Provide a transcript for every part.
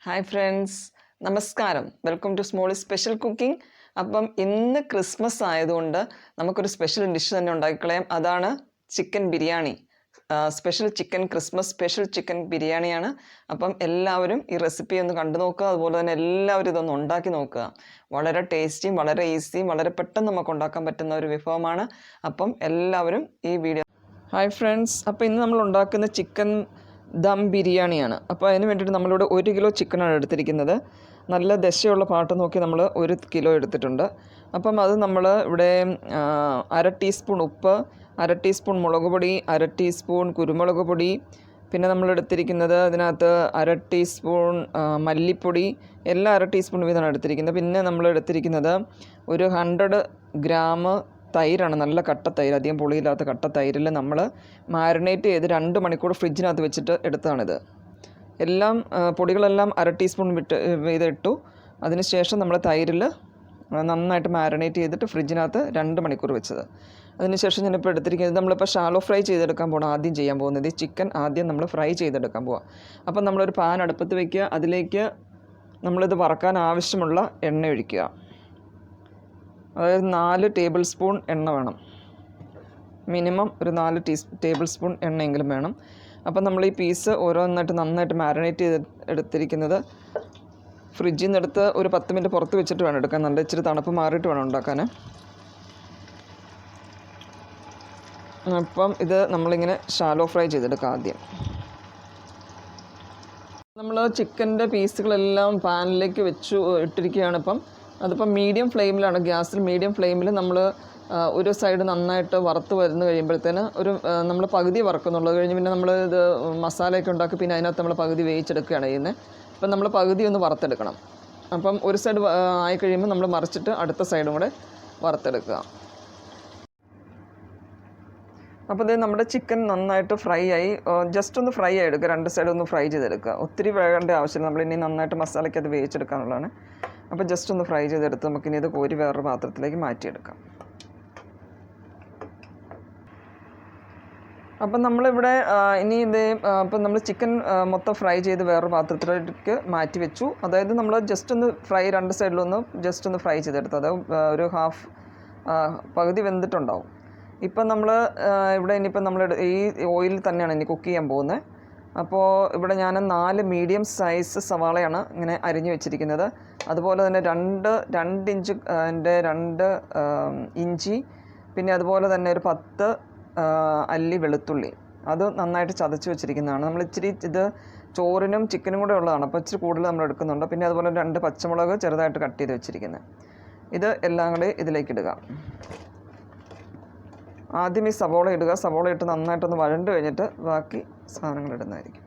Hi friends, നമസ്കാരം. Welcome to smoly special cooking. Appam ഇന്ന് Christmas ആയതുകൊണ്ട് നമുക്കൊരു സ്പെഷ്യൽ ഡിഷ് തന്നെ ഉണ്ടാക്കിക്കളയാം. അതാണ് chicken biryani. Special chicken Christmas special chicken ബിരിയാണിയാണ്. അപ്പം എല്ലാവരും ഈ റെസിപ്പി ഒന്ന് കണ്ടു നോക്കുക. അതുപോലെ തന്നെ എല്ലാവരും ഇതൊന്ന് ഉണ്ടാക്കി നോക്കുക. വളരെ ടേസ്റ്റിയും വളരെ ഈസിയും വളരെ പെട്ടെന്ന് നമുക്ക് ഉണ്ടാക്കാൻ പറ്റുന്ന ഒരു വിഭവമാണ്. അപ്പം എല്ലാവരും ഈ വീഡിയോ. ഹായ് ഫ്രണ്ട്സ്, അപ്പോൾ ഇന്ന് നമ്മൾ ഉണ്ടാക്കുന്ന ചിക്കൻ ദം ബിരിയാണിയാണ്. അപ്പോൾ അതിന് വേണ്ടിയിട്ട് നമ്മളിവിടെ 1 കിലോ ചിക്കനാണ് എടുത്തിരിക്കുന്നത്. നല്ല ദശയുള്ള പാട്ട് നോക്കി നമ്മൾ 1 കിലോ എടുത്തിട്ടുണ്ട്. അപ്പം അത് നമ്മൾ ഇവിടെ 1/2 ടീസ്പൂൺ ഉപ്പ്, 1/2 ടീസ്പൂൺ മുളക് പൊടി, 1/2 ടീസ്പൂൺ കുരുമുളക് പൊടി, പിന്നെ നമ്മൾ എടുത്തിരിക്കുന്നത് അതിനകത്ത് 1/2 ടീസ്പൂൺ മല്ലിപ്പൊടി, എല്ലാം 1/2 ടീസ്പൂൺ വീതമാണ് എടുത്തിരിക്കുന്നത്. പിന്നെ നമ്മൾ എടുത്തിരിക്കുന്നത് ഒരു 100 ഗ്രാം തൈരാണ്. നല്ല കട്ട തൈര്, അധികം പുളിയില്ലാത്ത കട്ട തൈരിൽ നമ്മൾ മാരിനേറ്റ് ചെയ്ത് 2 മണിക്കൂർ ഫ്രിഡ്ജിനകത്ത് വെച്ചിട്ട് എടുത്തതാണിത്. എല്ലാം പൊടികളെല്ലാം 1/2 ടീസ്പൂൺ ഇട്ടു. അതിനുശേഷം നമ്മൾ തൈരിൽ നന്നായിട്ട് മാരിനേറ്റ് ചെയ്തിട്ട് ഫ്രിഡ്ജിനകത്ത് 2 മണിക്കൂർ വെച്ചത്. അതിനുശേഷം ഞാനിപ്പോൾ എടുത്തിരിക്കുന്നത് നമ്മളിപ്പോൾ ഷാലോ ഫ്രൈ ചെയ്തെടുക്കാൻ പോകണം. ആദ്യം ചെയ്യാൻ പോകുന്നത് ഈ ചിക്കൻ ആദ്യം നമ്മൾ ഫ്രൈ ചെയ്തെടുക്കാൻ പോവാം. അപ്പം നമ്മളൊരു പാൻ അടുപ്പത്ത് വയ്ക്കുക. അതിലേക്ക് നമ്മളിത് വറക്കാൻ ആവശ്യമുള്ള എണ്ണ ഒഴിക്കുക. അതായത് 4 ടേബിൾ സ്പൂൺ എണ്ണ വേണം. മിനിമം ഒരു 4 ടേബിൾ സ്പൂൺ എണ്ണയെങ്കിലും വേണം. അപ്പം നമ്മൾ ഈ പീസ് ഓരോന്നായിട്ട് നന്നായിട്ട് മാരിനേറ്റ് ചെയ്ത് എടുത്തിരിക്കുന്നത് ഫ്രിഡ്ജിൽ നിന്ന് എടുത്ത് ഒരു 10 മിനിറ്റ് പുറത്ത് വെച്ചിട്ട് വേണം എടുക്കാൻ. നല്ല ഇച്ചിരി തണുപ്പ് മാറിയിട്ട് വേണം ഉണ്ടാക്കാൻ. അപ്പം ഇത് നമ്മളിങ്ങനെ ഷാലോ ഫ്രൈ ചെയ്തെടുക്കാം. ആദ്യം നമ്മൾ ചിക്കൻ്റെ പീസുകളെല്ലാം പാനിലേക്ക് ഇട്ടിരിക്കുകയാണ്. അതിപ്പം മീഡിയം ഫ്ലെയിമിലാണ്, ഗ്യാസിൽ മീഡിയം ഫ്ലെയിമിൽ നമ്മൾ ഒരു സൈഡ് നന്നായിട്ട് വറുത്ത് വരുന്ന കഴിയുമ്പോഴത്തേന് നമ്മൾ പകുതി വറക്കുന്നുള്ളൂ. കഴിഞ്ഞ് പിന്നെ നമ്മൾ ഇത് മസാലയൊക്കെ ഉണ്ടാക്കി പിന്നെ അതിനകത്ത് നമ്മൾ പകുതി വേവിച്ചെടുക്കുകയാണ് ചെയ്യുന്നത്. അപ്പം നമ്മൾ പകുതി ഒന്ന് വറുത്തെടുക്കണം. അപ്പം ഒരു സൈഡ് ആയി കഴിയുമ്പോൾ നമ്മൾ മറിച്ചിട്ട് അടുത്ത സൈഡും കൂടെ വറുത്തെടുക്കുക. അപ്പോൾ ഇത് നമ്മുടെ ചിക്കൻ നന്നായിട്ട് ഫ്രൈ ആയി. ജസ്റ്റ് ഒന്ന് ഫ്രൈ ആയി എടുക്കുക. 2 സൈഡ് ഒന്ന് ഫ്രൈ ചെയ്തെടുക്കുക. ഒത്തിരി വേകേണ്ട ആവശ്യമില്ല. നമ്മളിനി നന്നായിട്ട് മസാലയ്ക്ക് അത് വേവിച്ചെടുക്കാനുള്ളതാണ്. അപ്പോൾ ജസ്റ്റ് ഒന്ന് ഫ്രൈ ചെയ്തെടുത്ത് നമുക്കിനി ഇത് കോരി വേറൊരു പാത്രത്തിലേക്ക് മാറ്റിയെടുക്കാം. അപ്പം നമ്മളിവിടെ ഇനി ഇപ്പം നമ്മൾ ചിക്കൻ മൊത്തം ഫ്രൈ ചെയ്ത് വേറൊരു പാത്രത്തിലേക്ക് മാറ്റി വെച്ചു. അതായത് നമ്മൾ ജസ്റ്റ് ഒന്ന് ഫ്രൈ 2 സൈഡിലൊന്ന് ജസ്റ്റ് ഒന്ന് ഫ്രൈ ചെയ്തെടുത്തു. അത് ഒരു പകുതി വെന്തിട്ടുണ്ടാവും. ഇപ്പം നമ്മൾ ഇവിടെ ഇനിയിപ്പം നമ്മൾ ഈ ഓയിലിൽ തന്നെയാണ് ഇനി കുക്ക് ചെയ്യാൻ പോകുന്നത്. അപ്പോൾ ഇവിടെ ഞാൻ 4 മീഡിയം സൈസ് സവാളയാണ് ഇങ്ങനെ അരിഞ്ഞു വെച്ചിരിക്കുന്നത്. അതുപോലെ തന്നെ 2 ഇഞ്ചി, പിന്നെ അതുപോലെ തന്നെ ഒരു 10 അല്ലി വെളുത്തുള്ളി, അത് നന്നായിട്ട് ചതച്ച് വെച്ചിരിക്കുന്നതാണ്. നമ്മൾ ഇച്ചിരി ഇത് ചോറിനും ചിക്കനും കൂടെ ഉള്ളതാണ്, അപ്പോൾ ഇച്ചിരി കൂടുതൽ നമ്മൾ എടുക്കുന്നുണ്ട്. പിന്നെ അതുപോലെ 2 പച്ചമുളക് ചെറുതായിട്ട് കട്ട് ചെയ്ത് വെച്ചിരിക്കുന്നത്. ഇത് എല്ലാം കൂടി ഇതിലേക്ക് ഇടുക. ആദ്യം ഈ സവോള ഇടുക. സവോള ഇട്ട് നന്നായിട്ടൊന്ന് വഴണ്ട് കഴിഞ്ഞിട്ട് ബാക്കി സാധനങ്ങൾ ഇടുന്നതായിരിക്കും.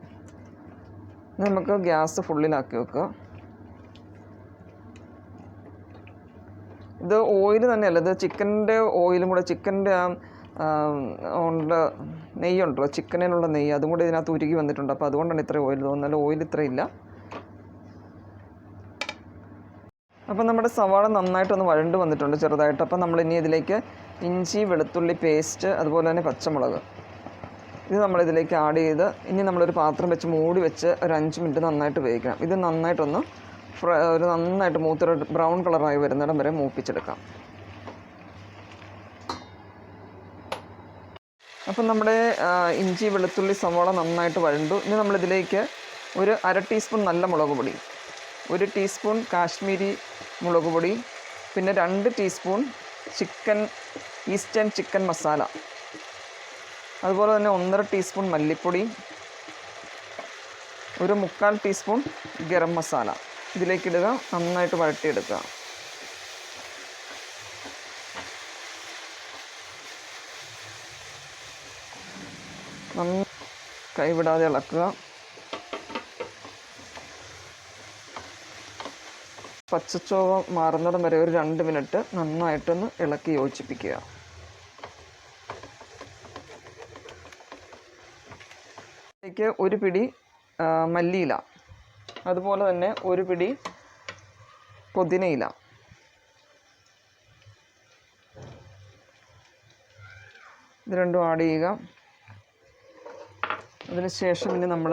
നമുക്ക് ഗ്യാസ് ഫുള്ളിലാക്കി വെക്കുക. ഇത് ഓയിൽ തന്നെയല്ല, ഇത് ചിക്കൻ്റെ ഓയിലും കൂടെ, ചിക്കൻ്റെ നെയ്യുണ്ടല്ലോ, ചിക്കനിലുള്ള നെയ്യ്, അതും കൂടി ഇതിനകത്ത് ഉരുകി വന്നിട്ടുണ്ട്. അപ്പോൾ അതുകൊണ്ടാണ് ഇത്ര ഓയിൽ തോന്നുന്നത്. ഓയിൽ ഇത്രയില്ല. അപ്പം നമ്മുടെ സവാള നന്നായിട്ടൊന്ന് വഴണ്ട് വന്നിട്ടുണ്ട് ചെറുതായിട്ട്. അപ്പം നമ്മളിനി ഇതിലേക്ക് ഇഞ്ചി വെളുത്തുള്ളി പേസ്റ്റ്, അതുപോലെ തന്നെ പച്ചമുളക്, ഇത് നമ്മളിതിലേക്ക് ആഡ് ചെയ്ത് ഇനി നമ്മളൊരു പാത്രം വെച്ച് മൂടി വെച്ച് ഒരു 5 മിനിറ്റ് നന്നായിട്ട് വേവിക്കണം. ഇത് നന്നായിട്ടൊന്ന് നന്നായിട്ട് മൂത്തൊരു ബ്രൗൺ കളറായി വരുന്നിടം വരെ മൂപ്പിച്ചെടുക്കാം. അപ്പം നമ്മുടെ ഇഞ്ചി വെളുത്തുള്ളി സവാള നന്നായിട്ട് വഴണ്ടു. ഇനി നമ്മളിതിലേക്ക് ഒരു 1/2 ടീസ്പൂൺ നല്ല മുളക് പൊടി, 1 ടീസ്പൂൺ കാശ്മീരി മുളക് പൊടി, പിന്നെ 2 ടീസ്പൂൺ ഈസ്റ്റേൺ ചിക്കൻ മസാല, അതുപോലെ തന്നെ 1.5 ടീസ്പൂൺ മല്ലിപ്പൊടി, ഒരു 1/4 ടീസ്പൂൺ ഗരം മസാല ഇതിലേക്കിടുക. നന്നായിട്ട് വഴട്ടിയെടുക്കുക. കൈവിടാതെ ഇളക്കുക. പച്ചച്ചോവ മാറുന്നിടം വരെ ഒരു 2 മിനിറ്റ് നന്നായിട്ടൊന്ന് ഇളക്കി യോജിപ്പിക്കുക. ഇതിലേക്ക് ഒരു പിടി മല്ലിയില, അതുപോലെ തന്നെ ഒരു പിടി പുതിനയില, ഇത് രണ്ടും ആഡ് ചെയ്യുക. അതിനുശേഷം ഇനി നമ്മൾ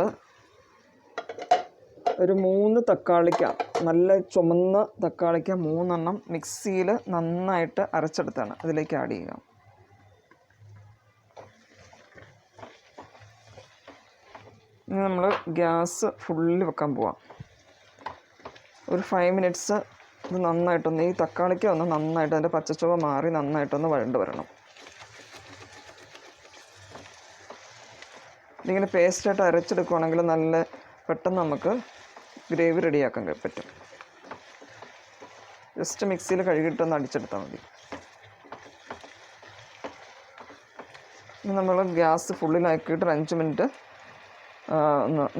ഒരു 3 തക്കാളിക്ക, നല്ല ചുമന്ന തക്കാളിക്ക 3 എണ്ണം മിക്സിയിൽ നന്നായിട്ട് അരച്ചെടുത്താണ് ഇതിലേക്ക് ആഡ് ചെയ്യുക. ഇനി നമ്മൾ ഗ്യാസ് ഫുള്ള് വെക്കാൻ പോവാം. ഒരു 5 മിനിറ്റ്സ് ഇത് നന്നായിട്ടൊന്ന്, ഈ തക്കാളിക്ക ഒന്ന് നന്നായിട്ട് അതിൻ്റെ പച്ചച്ചുവ മാറി നന്നായിട്ടൊന്ന് വഴണ്ട് വരണം. ഇതിങ്ങനെ പേസ്റ്റായിട്ട് അരച്ചെടുക്കുകയാണെങ്കിൽ നല്ല പെട്ടെന്ന് നമുക്ക് ഗ്രേവി റെഡിയാക്കാൻ പറ്റും. ജസ്റ്റ് മിക്സിയിൽ കഴുകിയിട്ടൊന്ന് അടിച്ചെടുത്താൽ മതി. ഇനി നമ്മൾ ഗ്യാസ് ഫുള്ളിലാക്കിയിട്ട് 5 മിനിറ്റ്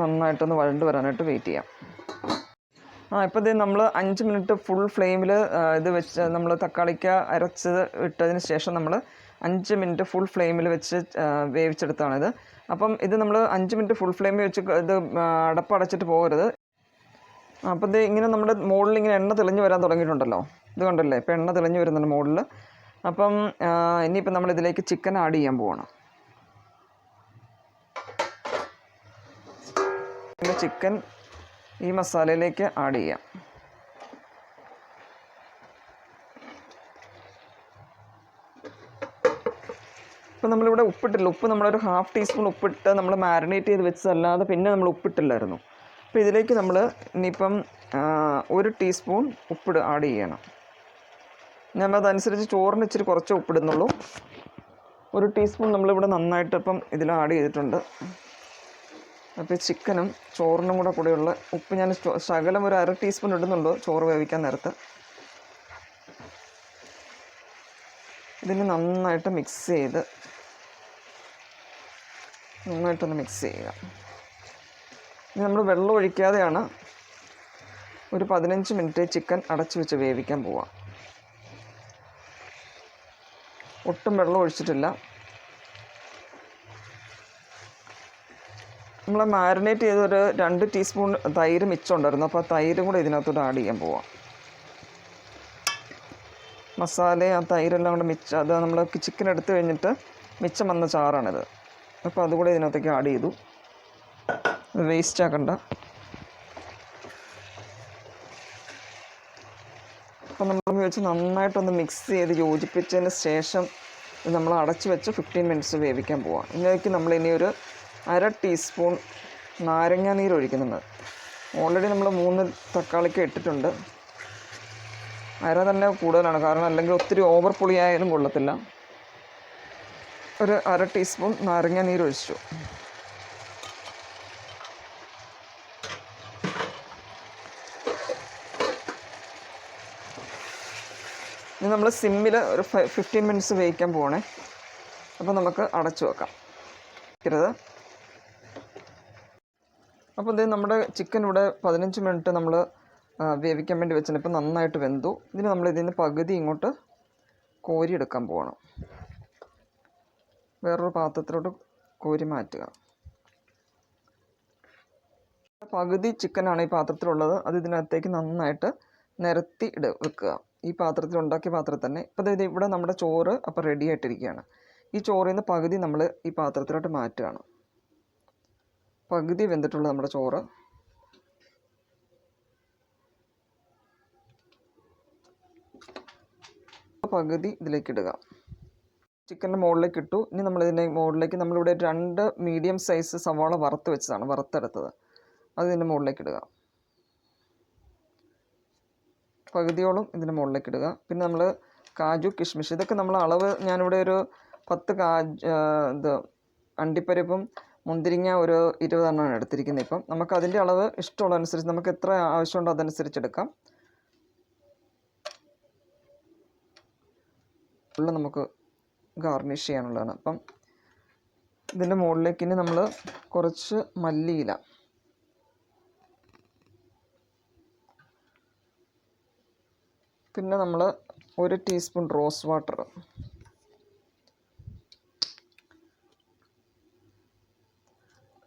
നന്നായിട്ടൊന്ന് വഴണ്ട് വരാനായിട്ട് വെയിറ്റ് ചെയ്യാം. ഇപ്പോൾ ഇത് നമ്മൾ 5 മിനിറ്റ് ഫുൾ ഫ്ലെയിമിൽ ഇത് വെച്ച് നമ്മൾ തക്കാളിക്ക അരച്ച് ഇട്ടതിന് ശേഷം നമ്മൾ 5 മിനിറ്റ് ഫുൾ ഫ്ലെയിമിൽ വെച്ച് വേവിച്ചെടുത്താണിത്. അപ്പം ഇത് നമ്മൾ 5 മിനിറ്റ് ഫുൾ ഫ്ലെയിമിൽ വെച്ച് ഇത് അടപ്പടച്ചിട്ട് പോകരുത്. അപ്പോൾ ഇത് ഇങ്ങനെ നമ്മുടെ മുകളിൽ ഇങ്ങനെ എണ്ണ തെളിഞ്ഞ് വരാൻ തുടങ്ങിയിട്ടുണ്ടല്ലോ, ഇത് കണ്ടല്ലേ, ഇപ്പോൾ എണ്ണ തെളിഞ്ഞ് വരുന്നുണ്ട് മുകളിൽ. അപ്പം ഇനിയിപ്പോൾ നമ്മൾ ഇതിലേക്ക് ചിക്കൻ ആഡ് ചെയ്യാൻ പോവാണ്. ചിക്കൻ ഈ മസാലയിലേക്ക് ആഡ് ചെയ്യാം. ഇപ്പം നമ്മളിവിടെ ഉപ്പിട്ടില്ല. ഉപ്പ് നമ്മളൊരു 1/2 ടീസ്പൂൺ ഉപ്പിട്ട് നമ്മൾ മാരിനേറ്റ് ചെയ്ത് വെച്ചതല്ലാതെ പിന്നെ നമ്മൾ ഉപ്പിട്ടില്ലായിരുന്നു. അപ്പോൾ ഇതിലേക്ക് നമ്മൾ ഇനിയിപ്പം 1 ടീസ്പൂൺ ഉപ്പിട് ആഡ് ചെയ്യണം. ഞാൻ അതനുസരിച്ച് ചോറിന് ഇച്ചിരി കുറച്ച് ഉപ്പിടുന്നുള്ളൂ. 1 ടീസ്പൂൺ നമ്മളിവിടെ നന്നായിട്ട് ഇപ്പം ഇതിൽ ആഡ് ചെയ്തിട്ടുണ്ട്. അപ്പോൾ ചിക്കനും ചോറിനും കൂടെയുള്ള ഉപ്പ് ഞാൻ ശകലം ഒരു 1/2 ടീസ്പൂൺ ഇടുന്നുള്ളൂ ചോറ് വേവിക്കാൻ നേരത്ത്. ഇതിന് നന്നായിട്ടൊന്ന് മിക്സ് ചെയ്യുക. ഇനി നമ്മൾ വെള്ളം ഒഴിക്കാതെയാണ് ഒരു 15 മിനിറ്റ് ചിക്കൻ അടച്ചു വെച്ച് വേവിക്കാൻ പോവാം. ഒട്ടും വെള്ളം ഒഴിച്ചിട്ടില്ല. നമ്മൾ മാരിനേറ്റ് ചെയ്തൊരു 2 ടീസ്പൂൺ തൈര് മിച്ചമുണ്ടായിരുന്നു. അപ്പോൾ ആ തൈരും കൂടെ ഇതിനകത്തോട്ട് ആഡ് ചെയ്യാൻ പോവാം. മസാലയും ആ തൈരെല്ലാം കൂടെ അത് നമ്മൾ ചിക്കൻ എടുത്തു കഴിഞ്ഞിട്ട് മിച്ചം വന്ന ചാറാണിത്. അപ്പോൾ അതുകൂടെ ഇതിനകത്തേക്ക് ആഡ് ചെയ്തു. വേസ്റ്റ് ആക്കണ്ട. അപ്പോൾ നമ്മൾ വെച്ച് നന്നായിട്ടൊന്ന് മിക്സ് ചെയ്ത് യോജിപ്പിച്ചതിന് ശേഷം ഇത് നമ്മൾ അടച്ച് വെച്ച് 15 മിനിറ്റ്സ് വേവിക്കാൻ പോവാം. ഇതിലേക്ക് നമ്മളിനി ഒരു 1/2 ടീസ്പൂൺ നാരങ്ങ നീര് ഒഴിക്കുന്നുണ്ട്. ഓൾറെഡി നമ്മൾ 3 തക്കാളിക്ക് ഇട്ടിട്ടുണ്ട്. അര തന്നെ കൂടുതലാണ്, കാരണം അല്ലെങ്കിൽ ഒത്തിരി ഓവർ പുളിയായാലും കൊള്ളത്തില്ല. ഒരു 1/2 ടീസ്പൂൺ നാരങ്ങ നീര് ഒഴിച്ചു. ഇനി നമ്മൾ സിമ്മിൽ ഒരു 15 മിനിറ്റ്സ് വേവിക്കാൻ പോകണേ. അപ്പോൾ നമുക്ക് അടച്ചു വെക്കാം. അപ്പോൾ ഇത് നമ്മുടെ ചിക്കൻ ഇവിടെ 15 മിനിറ്റ് നമ്മൾ വേവിക്കാൻ വേണ്ടി വെച്ചിട്ട് ഇപ്പോൾ നന്നായിട്ട് വെന്തു. ഇതിന് നമ്മൾ ഇതിന് പകുതി ഇങ്ങോട്ട് കോരിയെടുക്കാൻ പോകണം. വേറൊരു പാത്രത്തിലോട്ട് കോരി മാറ്റുക. പകുതി ചിക്കനാണ് ഈ പാത്രത്തിലുള്ളത്. അത് ഇതിനകത്തേക്ക് നന്നായിട്ട് നിരത്തി വെക്കുക. ഈ പാത്രത്തിൽ ഉണ്ടാക്കിയ പാത്രത്തിൽ തന്നെ. ഇപ്പോൾ ഇത് ഇവിടെ നമ്മുടെ ചോറ് അപ്പോൾ റെഡി ആയിട്ടിരിക്കുകയാണ്. ഈ ചോറിൽ നിന്ന് പകുതി നമ്മൾ ഈ പാത്രത്തിലോട്ട് മാറ്റുകയാണ്. പകുതി വെന്തിട്ടുള്ള നമ്മുടെ ചോറ് പകുതി ഇതിലേക്ക് ഇടുക. ചിക്കൻ്റെ മുകളിലേക്ക് ഇട്ടു. ഇനി നമ്മളിതിൻ്റെ മുകളിലേക്ക് നമ്മളിവിടെ 2 മീഡിയം സൈസ് സവാള വറുത്തെടുത്തത് അത് ഇതിൻ്റെ മുകളിലേക്ക് ഇടുക. പകുതിയോളം ഇതിൻ്റെ മുകളിലേക്ക് ഇടുക. പിന്നെ നമ്മൾ കാജു, കിഷ്മിഷ്, ഇതൊക്കെ നമ്മൾ അളവ് ഞാനിവിടെ ഒരു 10 അണ്ടിപ്പരിപ്പും മുന്തിരിങ്ങ ഒരു 20 എണ്ണമാണ് എടുത്തിരിക്കുന്നത്. ഇപ്പം നമുക്ക് അതിൻ്റെ അളവ് ഇഷ്ടമുള്ള അനുസരിച്ച് നമുക്ക് എത്ര ആവശ്യമുണ്ടോ അതനുസരിച്ച് എടുക്കാം. ഉള്ള നമുക്ക് ഗാർണിഷ് ചെയ്യാനുള്ളതാണ്. അപ്പം ഇതിൻ്റെ മുകളിലേക്ക് ഇനി നമ്മൾ കുറച്ച് മല്ലിയില, പിന്നെ നമ്മൾ 1 ടീസ്പൂൺ റോസ് വാട്ടർ,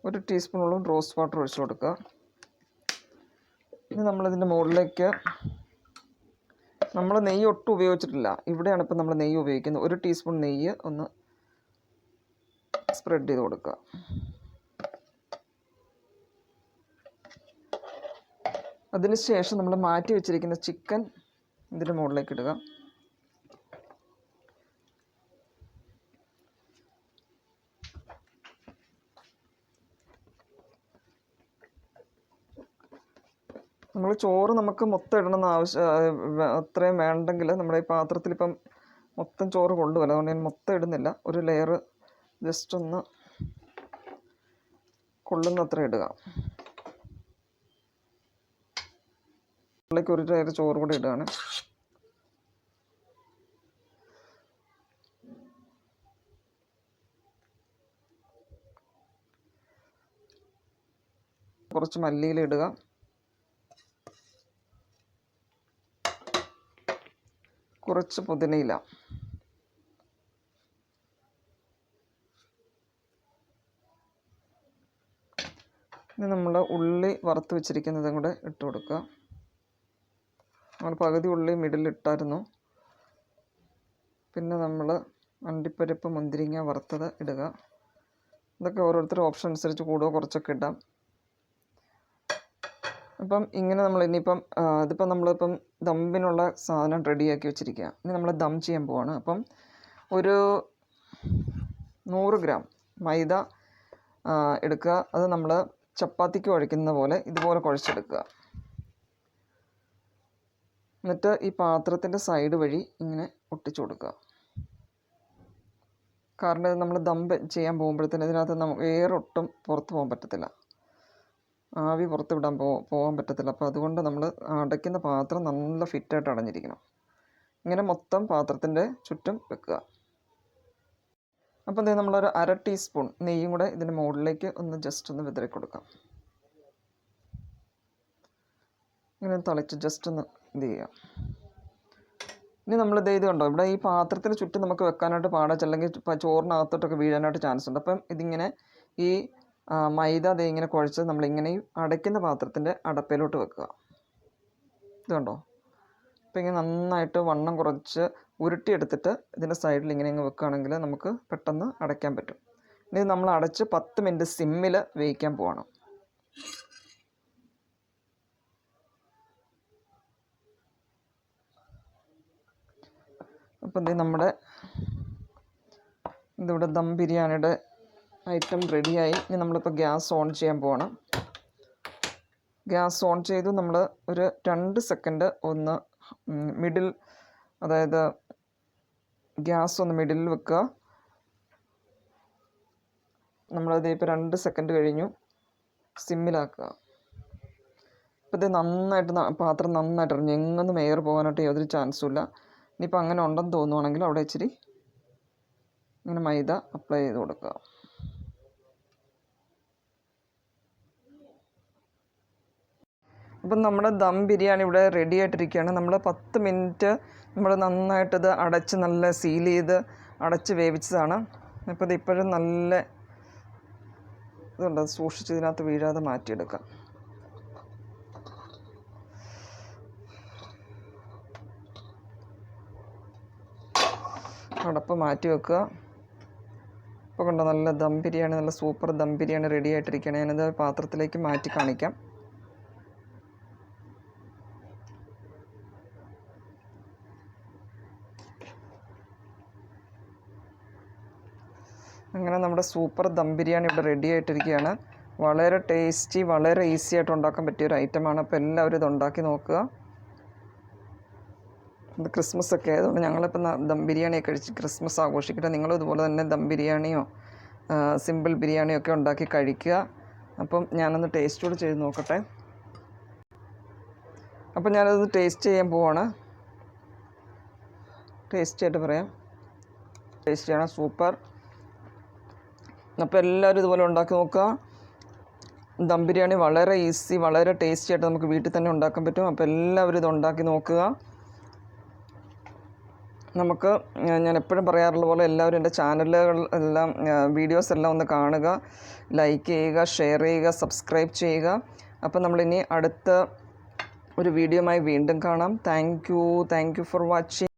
ഒരു ടീസ്പൂണോളം റോസ് വാട്ടർ ഒഴിച്ചു കൊടുക്കുക. ഇനി നമ്മളിതിൻ്റെ മുകളിലേക്ക് നമ്മൾ നെയ്യ് ഒട്ടും ഉപയോഗിച്ചിട്ടില്ല. ഇവിടെയാണ് ഇപ്പം നമ്മൾ നെയ്യ് ഉപയോഗിക്കുന്നത്. 1 ടീസ്പൂൺ നെയ്യ് ഒന്ന് സ്പ്രെഡ് ചെയ്ത് കൊടുക്കുക. അതിനുശേഷം നമ്മൾ മാറ്റി വെച്ചിരിക്കുന്ന ചിക്കൻ ഇതിൻ്റെ മുകളിലേക്ക് ഇടുക. നമ്മൾ ചോറ് നമുക്ക് മൊത്തം ഇടണമെന്ന് അത്രയും വേണ്ടെങ്കിൽ നമ്മുടെ ഈ പാത്രത്തിൽ ഇപ്പം മൊത്തം ചോറ് കൊള്ളുമല്ലോ, അതുകൊണ്ട് ഞാൻ മൊത്തം ഇടുന്നില്ല. ഒരു ലെയർ ജസ്റ്റ് ഒന്ന് കൊള്ളുന്നത്ര ഇടുക. ഒരു ലെയർ ചോറ് കൂടി ഇടുകയാണ്. കുറച്ച് മല്ലിയില ഇടുക. കുറച്ച് പുതിനയില. ഇനി നമ്മൾ ഉള്ളി വറുത്ത് വെച്ചിരിക്കുന്നതും കൂടെ ഇട്ട് കൊടുക്കുക. നമ്മൾ പകുതി ഉള്ളി മിഡിലിട്ടായിരുന്നു. പിന്നെ നമ്മൾ അണ്ടിപ്പരിപ്പ്, മുന്തിരിങ്ങ വറുത്തത് ഇടുക. ഇതൊക്കെ ഓരോരുത്തരുടെ ഓപ്ഷൻ അനുസരിച്ച് കൂടുകയോ കുറച്ചൊക്കെ ഇടാം. അപ്പം ഇങ്ങനെ നമ്മൾ ഇനിയിപ്പം ഇതിപ്പം നമ്മളിപ്പം ദമ്മിനുള്ള സാധനം റെഡിയാക്കി വെച്ചിരിക്കുക. ഇനി നമ്മൾ ദം ചെയ്യാൻ പോവാണ്. അപ്പം ഒരു 100 ഗ്രാം മൈദ എടുക്കുക. അത് നമ്മൾ ചപ്പാത്തിക്ക് കുഴയ്ക്കുന്ന പോലെ ഇതുപോലെ കുഴച്ചെടുക്കുക. എന്നിട്ട് ഈ പാത്രത്തിൻ്റെ സൈഡ് വഴി ഇങ്ങനെ ഒട്ടിച്ചു കൊടുക്കുക. കാരണം ഇത് നമ്മൾ ദം ചെയ്യാൻ പോകുമ്പോഴത്തേന് ഇതിനകത്ത് നമുക്ക് ഒട്ടും പുറത്ത് പോകാൻ പറ്റത്തില്ല, ആവി പുറത്ത് വിടാൻ പോകാൻ പറ്റത്തില്ല. അപ്പോൾ അതുകൊണ്ട് നമ്മൾ അടയ്ക്കുന്ന പാത്രം നല്ല ഫിറ്റായിട്ട് അടഞ്ഞിരിക്കണം. ഇങ്ങനെ മൊത്തം പാത്രത്തിൻ്റെ ചുറ്റും വെക്കുക. അപ്പോൾ ഇത് നമ്മളൊരു 1/2 ടീസ്പൂൺ നെയ്യും കൂടെ ഇതിൻ്റെ മുകളിലേക്ക് ഒന്ന് ജസ്റ്റ് ഒന്ന് വിതറി കൊടുക്കാം. ഇങ്ങനെ തളിച്ച് ജസ്റ്റ് ഒന്ന് ഇത് ചെയ്യുക. ഇനി നമ്മൾ ഇത് കണ്ടോ, ഇവിടെ ഈ പാത്രത്തിന് ചുറ്റും നമുക്ക് വെക്കാനായിട്ട് പാടാച്ച, അല്ലെങ്കിൽ ചോറിനകത്തോട്ടൊക്കെ വീഴാനായിട്ട് ചാൻസ് ഉണ്ട്. അപ്പം ഇതിങ്ങനെ ഈ മൈദ ഇങ്ങനെ കുഴച്ച് നമ്മളിങ്ങനെ അടയ്ക്കുന്ന പാത്രത്തിൻ്റെ അടപ്പയിലോട്ട് വെക്കുക. ഇത് കണ്ടോ, അപ്പോൾ ഇങ്ങനെ നന്നായിട്ട് വണ്ണം കുറച്ച് ഉരുട്ടിയെടുത്തിട്ട് ഇതിൻ്റെ സൈഡിൽ ഇങ്ങനെ അങ്ങ് വെക്കുകയാണെങ്കിൽ നമുക്ക് പെട്ടെന്ന് അടയ്ക്കാൻ പറ്റും. ഇനി നമ്മൾ അടച്ച് 10 മിനിറ്റ് സിമ്മിൽ വേവിക്കാൻ പോവാണ്. അപ്പം നമ്മുടെ ഇതിവിടെ ദം ബിരിയാണിയുടെ ഐറ്റം റെഡിയായി. ഇനി നമ്മളിപ്പോൾ ഗ്യാസ് ഓൺ ചെയ്യാൻ പോവാണ്. ഗ്യാസ് ഓൺ ചെയ്തു. നമ്മൾ ഒരു 2 സെക്കൻഡ് ഒന്ന് മിഡിൽ, അതായത് ഗ്യാസ് ഒന്ന് മിഡിലിൽ വെക്കുക. നമ്മളത് ഇപ്പോൾ 2 സെക്കൻഡ് കഴിഞ്ഞു. സിമ്മിലാക്കുക. അപ്പോൾ ഇത് നന്നായിട്ട് പാത്രം നന്നായിട്ട് അറിഞ്ഞു, എങ്ങൊന്നും എയർ പോകാനായിട്ട് യാതൊരു ചാൻസും ഇല്ല. ഇനിയിപ്പോൾ അങ്ങനെ ഉണ്ടെന്ന് തോന്നുവാണെങ്കിൽ അവിടെ ഇച്ചിരി ഇങ്ങനെ മൈദ അപ്ലൈ ചെയ്ത് കൊടുക്കുക. അപ്പം നമ്മുടെ ദം ബിരിയാണി ഇവിടെ റെഡി ആയിട്ടിരിക്കുകയാണ്. നമ്മൾ 10 മിനിറ്റ് നമ്മൾ നന്നായിട്ടത് അടച്ച് നല്ല സീൽ ചെയ്ത് അടച്ച് വേവിച്ചതാണ്. അപ്പോൾ ഇത് ഇപ്പോഴും നല്ല ഇതുണ്ട്, സൂക്ഷിച്ച് ഇതിനകത്ത് വീഴാതെ മാറ്റിയെടുക്കാം. അടപ്പ് മാറ്റി വെക്കുക. ഇപ്പോൾ കണ്ടോ, നല്ല ദം ബിരിയാണി, നല്ല സൂപ്പർ ദം ബിരിയാണി റെഡി ആയിട്ടിരിക്കുകയാണ്. ഞാനത് പാത്രത്തിലേക്ക് മാറ്റി കാണിക്കാം. അങ്ങനെ നമ്മുടെ സൂപ്പർ ദം ബിരിയാണി ഇവിടെ റെഡി ആയിട്ടിരിക്കുകയാണ്. വളരെ ടേസ്റ്റി, വളരെ ഈസി ആയിട്ട് ഉണ്ടാക്കാൻ പറ്റിയൊരു ഐറ്റമാണ്. അപ്പോൾ എല്ലാവരും ഇത് ഉണ്ടാക്കി നോക്കുക. ഇത് ക്രിസ്മസ് ഒക്കെ ആയതുകൊണ്ട് ഞങ്ങളിപ്പോൾ ദം ബിരിയാണിയൊക്കെ കഴിച്ച് ക്രിസ്മസ് ആഘോഷിക്കട്ടെ. നിങ്ങളും ഇതുപോലെ തന്നെ ദം ബിരിയാണിയോ സിമ്പിൾ ബിരിയാണിയോ ഒക്കെ ഉണ്ടാക്കി കഴിക്കുക. അപ്പം ഞാനൊന്ന് ടേസ്റ്റ് കൂടി ചെയ്ത് നോക്കട്ടെ. അപ്പം ഞാനത് ടേസ്റ്റ് ചെയ്യാൻ പോവാണ്. ടേസ്റ്റ് ആയിട്ട് പറയാം. ടേസ്റ്റിയാണ്, സൂപ്പർ. അപ്പോൾ എല്ലാവരും ഇതുപോലെ ഉണ്ടാക്കി നോക്കുക. ദം ബിരിയാണി വളരെ ഈസി, വളരെ ടേസ്റ്റി ആയിട്ട് നമുക്ക് വീട്ടിൽ തന്നെ ഉണ്ടാക്കാൻ പറ്റും. അപ്പോൾ എല്ലാവരും ഇത് ഉണ്ടാക്കി നോക്കുക. നമുക്ക് ഞാൻ എപ്പോഴും പറയാറുള്ള പോലെ എല്ലാവരും എൻ്റെ ചാനലുകൾ എല്ലാം വീഡിയോസ് എല്ലാം ഒന്ന് കാണുക, ലൈക്ക് ചെയ്യുക, ഷെയർ ചെയ്യുക, സബ്സ്ക്രൈബ് ചെയ്യുക. അപ്പോൾ നമ്മളിനി അടുത്ത ഒരു വീഡിയോയുമായി വീണ്ടും കാണാം. Thank you for watching.